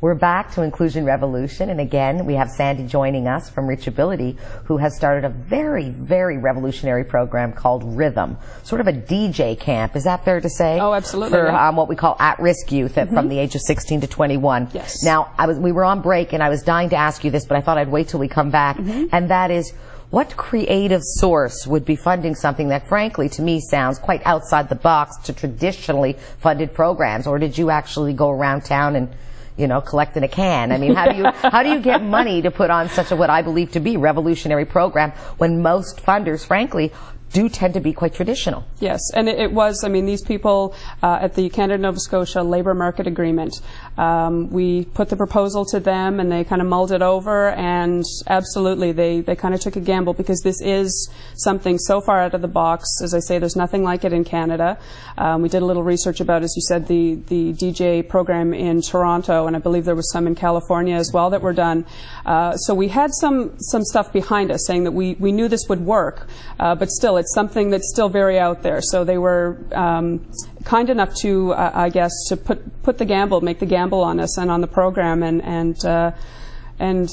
We're back to Inclusion Revolution, and again, we have Sandy joining us from Reachability, who has started a very, very revolutionary program called Rhythm, sort of a DJ camp. Is that fair to say? Oh, absolutely. For what we call at-risk youth from the age of 16 to 21. Yes. Now, we were on break, and I was dying to ask you this, but I thought I'd wait till we come back, and that is, what creative source would be funding something that, frankly, to me sounds quite outside the box to traditionally funded programs? Or did you actually go around town and, you know, collect in a can? I mean, how do you get money to put on such a, what I believe to be, revolutionary program when most funders, frankly, do tend to be quite traditional? Yes, and it was, I mean, these people at the Canada-Nova Scotia Labour Market Agreement, we put the proposal to them and they kind of mulled it over, and absolutely they kind of took a gamble, because this is something so far out of the box. As I say, there's nothing like it in Canada. We did a little research about, as you said, the DJ program in Toronto, and I believe there was some in California as well that were done. So we had some stuff behind us saying that we knew this would work, but still, it's something that's still very out there. So they were kind enough to, I guess, to put the gamble, make the gamble on us and on the program, and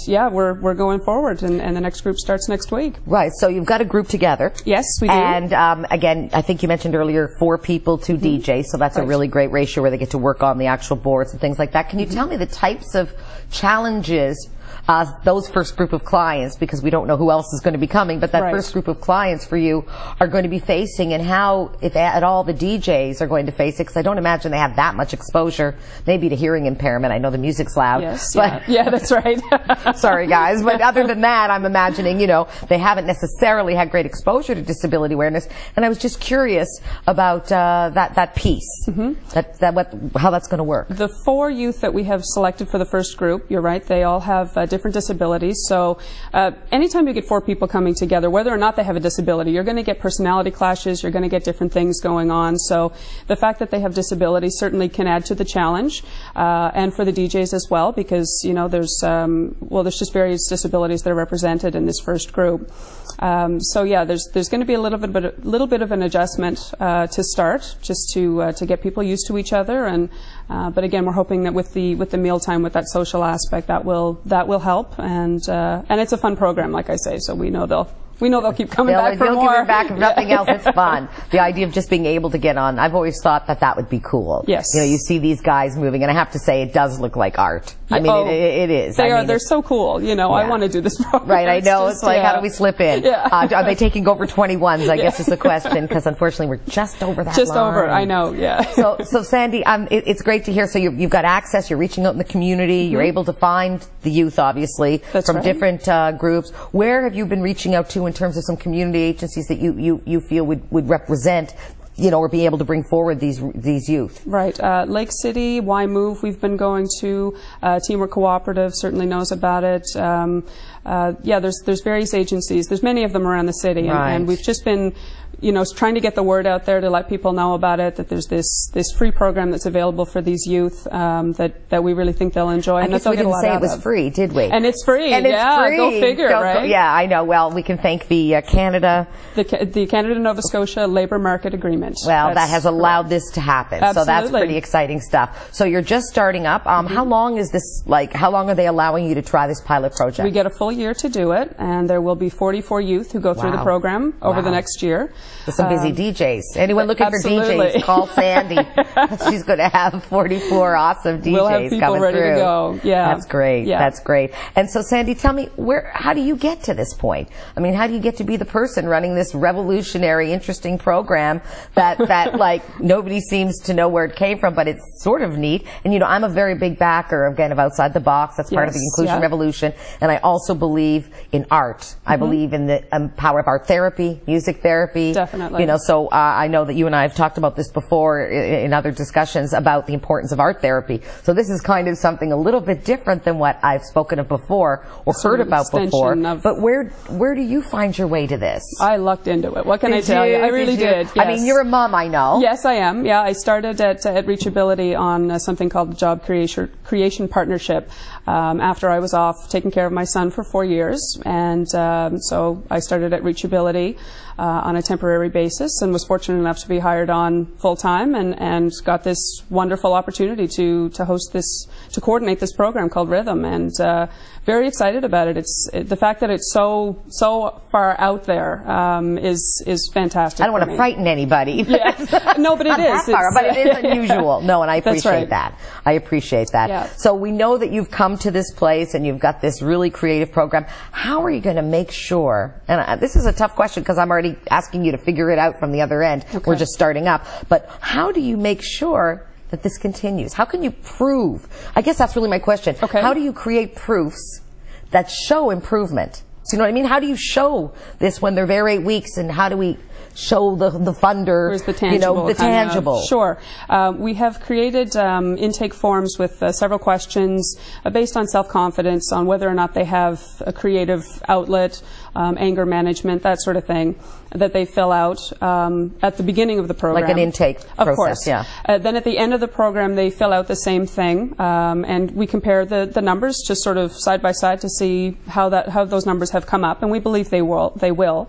yeah, we're going forward, and the next group starts next week. Right. So you've got a group together. Yes, we do. And again, I think you mentioned earlier 4 people, 2 DJs. So that's a really great ratio where they get to work on the actual boards and things like that. Can you tell me the types of challenges those first group of clients, because we don't know who else is going to be coming, but that first group of clients for you are going to be facing, and how, if at all, the DJs are going to face it? Because I don't imagine they have that much exposure, maybe to hearing impairment. I know the music's loud. Yes, but yeah, that's right. Sorry, guys. But other than that, I'm imagining, you know, they haven't necessarily had great exposure to disability awareness. And I was just curious about that piece, how that's going to work. The 4 youth that we have selected for the first group, you're right, they all have different disabilities. So anytime you get 4 people coming together, whether or not they have a disability, you're going to get personality clashes, you're going to get different things going on. So the fact that they have disabilities certainly can add to the challenge, and for the DJs as well, because, you know, there's just various disabilities that are represented in this first group. So yeah, there's going to be a little bit of an adjustment to start, just to get people used to each other, and but again, we're hoping that with the mealtime, with that social aspect, that will help, and it's a fun program, like I say. So we know they'll keep coming back for more. They'll keep back, if nothing else. It's fun. The idea of just being able to get on. I've always thought that would be cool. Yes. You know, you see these guys moving, and I have to say, it does look like art. I mean, it is. They're so cool. You know, I want to do this program. Right, I know. It's like, how do we slip in? Yeah. Are they taking over 21s, I guess is the question, because unfortunately we're just over that Just line. over, I know, yeah. So Sandy, it's great to hear. So you've got access, you're reaching out in the community, you're able to find the youth, obviously, from different groups. Where have you been reaching out to in terms of some community agencies that you feel would represent, you know, or be able to bring forward these youth? Right. Lake City, Why Move, we've been going to. Teamwork Cooperative certainly knows about it. Yeah, there's various agencies. There's many of them around the city, and we've just been, you know, trying to get the word out there to let people know about it, that there's this free program that's available for these youth, that we really think they'll enjoy. I guess we didn't say it was free, did we? And it's free. And it's free. Go figure, right? Yeah, I know. Well, we can thank the the Canada-Nova Scotia Labour Market Agreement. Well, that has allowed this to happen. Absolutely. So that's pretty exciting stuff. So you're just starting up. How long is this, like, how long are they allowing you to try this pilot project? We get a full year to do it, and there will be 44 youth who go through the program over the next year. With some busy DJs. Anyone looking for DJs, call Sandy. She's going to have 44 awesome DJs we'll have people coming ready through. To go. Yeah. That's great. Yeah. That's great. And so, Sandy, tell me, how do you get to this point? I mean, how do you get to be the person running this revolutionary, interesting program that like, nobody seems to know where it came from, but it's sort of neat. And, you know, I'm a very big backer, again, of outside the box. That's part of the inclusion revolution. And I also believe in art. I believe in the power of art therapy, music therapy. Definitely. You know, so I know that you and I have talked about this before in other discussions about the importance of art therapy. So this is kind of something a little bit different than what I've spoken of before or heard about before. But where do you find your way to this? I lucked into it. What can I tell you? I really did. Yes. I mean, you're a mom, I know. Yes, I am. Yeah, I started at Reachability on something called the Job Creation Partnership after I was off taking care of my son for 4 years. And so I started at Reachability. on a temporary basis, and was fortunate enough to be hired on full-time, and got this wonderful opportunity to host this, to coordinate this program called Rhythm, and very excited about it. The fact that it's so far out there is fantastic. I don't want to frighten anybody. Yeah. No, but it is. But it is unusual. No, and I appreciate right. that. I appreciate that. Yeah. So we know that you've come to this place and you've got this really creative program. How are you going to make sure, and this is a tough question because I'm already asking you to figure it out from the other end. Okay. We're just starting up. But how do you make sure that this continues? How can you prove? I guess that's really my question. Okay. How do you create proofs that show improvement? Do you know what I mean? How do you show this when they're there 8 weeks, and how do we show the funder, where's the tangible, you know, the tangible? Sure. We have created intake forms with several questions based on self-confidence, on whether or not they have a creative outlet, anger management, that sort of thing, that they fill out at the beginning of the program. Like an intake process, of course. Yeah. Then at the end of the program, they fill out the same thing, and we compare the numbers just sort of side by side to see how those numbers have come up, and we believe they will.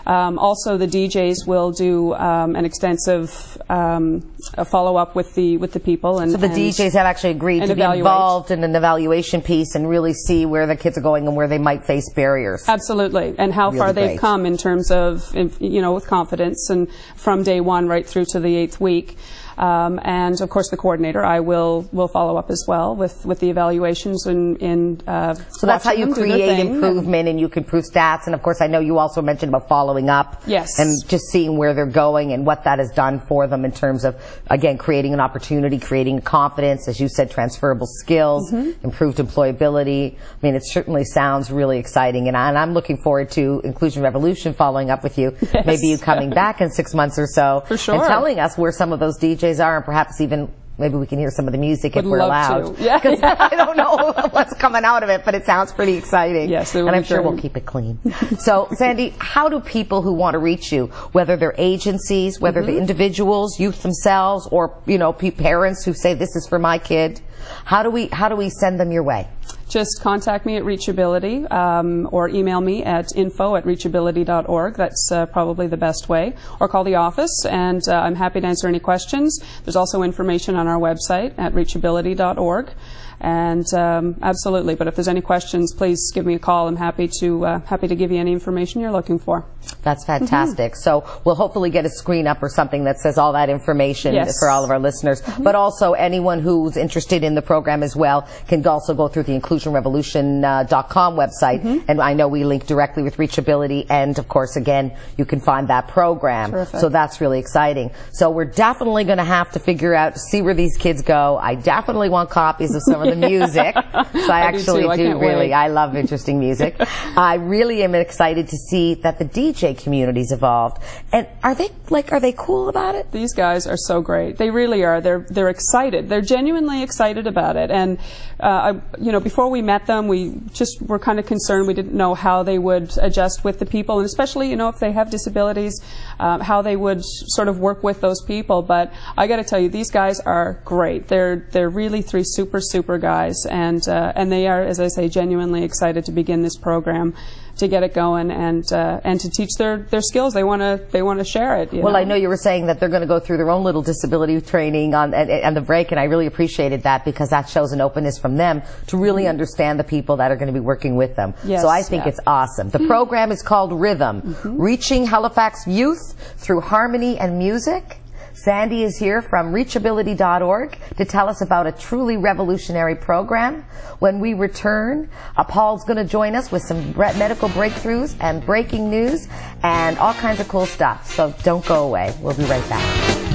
Also, the DJs will do an extensive follow-up with the people, and so the DJs have actually agreed to be involved in an evaluation piece and really see where the kids are going and where they might face barriers. Absolutely, and how really far they've great. come in terms of, you know, with confidence, and from day one right through to the 8th week. And of course, the coordinator, I will follow up as well with the evaluations and so that's how you create improvement, and you can prove stats. And of course, I know you also mentioned about following up, yes, and just seeing where they're going and what that has done for them in terms of, again, creating an opportunity, creating confidence, as you said, transferable skills, improved employability. I mean, it certainly sounds really exciting, and I'm looking forward to Inclusion Revolution following up with you. Yes. Maybe you coming back in 6 months or so, for sure, and telling us where some of those DJs are, and perhaps even maybe we can hear some of the music if we're allowed. Yeah. Because I don't know what's coming out of it, but it sounds pretty exciting. Yes, and I'm sure we'll keep it clean. So, Sandy, how do people who want to reach you, whether they're agencies, whether they're individuals, youth themselves, or, you know, parents who say this is for my kid, how do we send them your way? Just contact me at Reachability, or email me at info@reachability.org. That's probably the best way. Or call the office, and I'm happy to answer any questions. There's also information on our website at reachability.org. And absolutely, but if there's any questions, please give me a call. I'm happy to give you any information you're looking for. That's fantastic. So we'll hopefully get a screen up or something that says all that information, yes, for all of our listeners. But also anyone who's interested in the program as well can also go through the inclusionrevolution.com website. And I know we link directly with Reachability, and of course, again, you can find that program. Terrific. So that's really exciting. So we're definitely going to have to figure out, see where these kids go. I definitely want copies of some of the music. So I actually do really. I love interesting music. I really am excited to see that the DJ community's evolved. And are they cool about it? These guys are so great. They really are. They're excited. They're genuinely excited about it. And you know, before we met them, we just were kind of concerned. We didn't know how they would adjust with the people, and especially, you know, if they have disabilities, how they would sort of work with those people. But I got to tell you, these guys are great. They're really three super guys, and they are, as I say, genuinely excited to begin this program, to get it going, and to teach their skills. They want to share it. Well, I know you were saying that they're going to go through their own little disability training on the break, and I really appreciated that, because that shows an openness from them to really understand the people that are going to be working with them. Yes, so I think it's awesome. The program is called Rhythm, Reaching Halifax Youth Through Harmony and Music. Sandy is here from reachability.org to tell us about a truly revolutionary program. When we return, Paul's going to join us with some medical breakthroughs and breaking news and all kinds of cool stuff. So don't go away. We'll be right back.